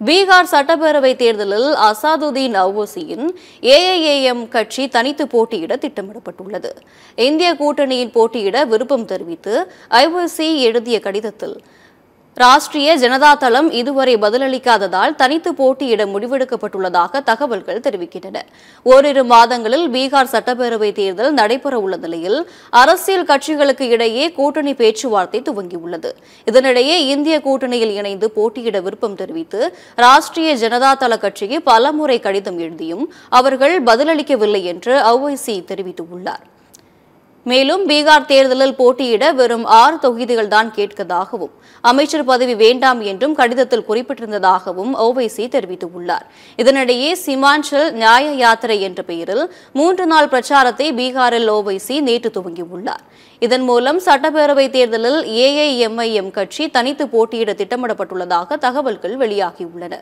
பீகார் சட்டப்பேரவை தேர்தலில் அசாதுதீன் அவோசியின் ஏஐஏஎம் கட்சி தனித்து போட்டியிட திட்டமிடப்பட்டுள்ளது. இந்திய கூட்டணியின் போட்டியிட விருப்பம் தெரிவித்து ஐஓசி எழுதிய கடிதத்தில் ராஷ்டிரிய ஜனதா தளம் இதுவரை பதிலளிக்காததால் தனித்து போட்டியிட முடிவெடுக்கப்பட்டுள்ளதாக தகவல்கள் தெரிவிக்கின்றன. ஓரிரு மாதங்களில் பீகார் சட்டப்பேரவை தேர்தல் நடைபெறவுள்ள நிலையில் அரசியல் கட்சிகளுக்கு இடையே கூட்டணி பேச்சுவார்த்தை துவங்கியுள்ளது. இதனிடையே இந்திய கூட்டணியில் இணைந்து போட்டியிட விருப்பம் தெரிவித்து ராஷ்டிரிய ஜனதா தள கட்சிக்கு பலமுறை கடிதம் எழுதியும் அவர்கள் பதிலளிக்கவில்லை என்று ஐஓசி தெரிவித்துள்ளார். மேலும் பீகார் தேர்தலில் போட்டியிட வெறும் 6 தொகுதிகள் தான் கேட்கதாகவும் அமைச்சர் பதவி வேண்டாம் என்றும் கடிதத்தில் குறிப்பிட்டிருந்ததாகவும் ஓவைசி தெரிவித்துள்ளார். இதனிடையே சிமாஞ்சல் நியாய யாத்திரை என்ற பெயரில் 3 நாள் பிரச்சாரத்தை பீகாரில் ஓவைசி நேற்று துவங்கியுள்ளார். இதன் மூலம் சட்டப்பேரவை தேர்தலில் ஏஐஎம்ஐஎம் கட்சி தனித்து போட்டியிட திட்டமிடப்பட்டுள்ளதாக தகவல்கள் வெளியாகியுள்ளன.